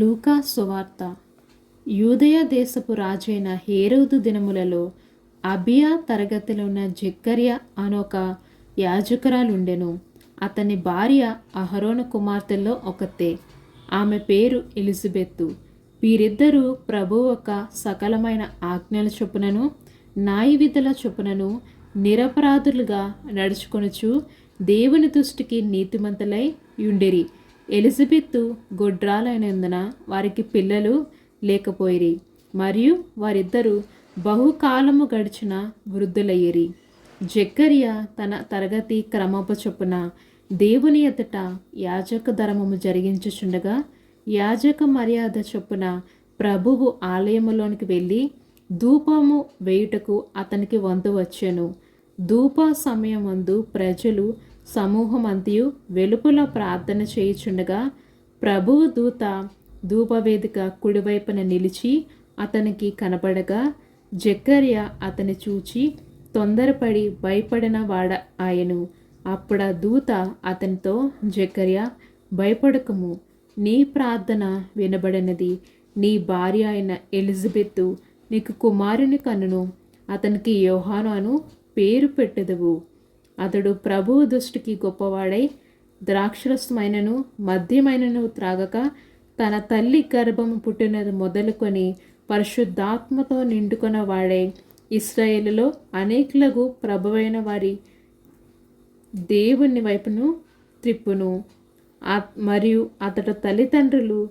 లూకా సువార్త. యూదయ దేశపు రాజైన హేరోదు దినములలో అబియా తరగతిలో ఉన్న జెకర్యా అనొక యాజకురాలుండెను. అతని భార్య అహరోను కుమార్తెల్లో ఒకతే. ఆమె పేరు ఎలిజబెత్తు. వీరిద్దరూ ప్రభు ఒక సకలమైన ఆజ్ఞల చొప్పునను న్యాయవిధుల చొప్పునను నిరపరాధులుగా నడుచుకొనుచు దేవుని దృష్టికి నీతిమంతులై యుండిరి. ఎలిజబెత్తు గొడ్రాలైనందున వారికి పిల్లలు లేకపోయిరి, మరియు వారిద్దరూ బహుకాలము గడిచిన వృద్ధులయ్యిరి. జెకర్యా తన తరగతి క్రమపు చొప్పున దేవుని ఎదుట యాజక ధర్మము జరిగించుచుండగా, యాజక మర్యాద చొప్పున ప్రభువు ఆలయములోనికి వెళ్ళి ధూపము వేయుటకు అతనికి వంతు వచ్చెను. ధూప సమయమందు ప్రజలు సమూహమంతియు వెలుపల ప్రార్థన చేయుచుండగా, ప్రభువు దూత ధూపవేదిక కుడివైపున నిలిచి అతనికి కనపడగా, జెకర్యా అతని చూచి తొందరపడి భయపడిన వాడ ఆయను. అప్పుడా దూత అతనితో, జెకర్యా, భయపడకము, నీ ప్రార్థన వినబడినది. నీ భార్య అయిన ఎలిజబెత్తు నీకు కుమారుని కనును. అతనికి యోహాను అను పేరు పెట్టెదవు. అతడు ప్రభువు దృష్టికి గొప్పవాడై ద్రాక్షరసమైనను మద్యమైనను త్రాగక తన తల్లి గర్భము పుట్టినది మొదలుకొని పరిశుద్ధాత్మతో నిండుకొన వాడై ఇశ్రాయేలులో అనేకులకు ప్రభువైన వారి దేవుని వైపును త్రిప్పును. మరియు అతడు తల్లిదండ్రులు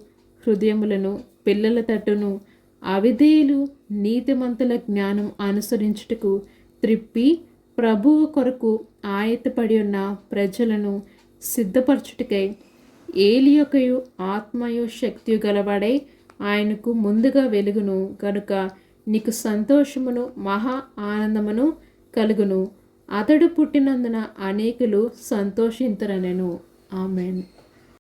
హృదయములను పిల్లల తట్టును అవిధేయులు నీతిమంతుల జ్ఞానం అనుసరించుటకు త్రిప్పి ప్రభువు కొరకు ఆయత్తపడి ఉన్న ప్రజలను సిద్ధపరచుటకై ఏలియొకయు ఆత్మయు శక్తియు గలవాడై ఆయనకు ముందుగా వెలుగును గనుక నీకు సంతోషమును మహా ఆనందమును కలుగును. అతడు పుట్టినందున అనేకులు సంతోషింతురనెను. ఆమెన్.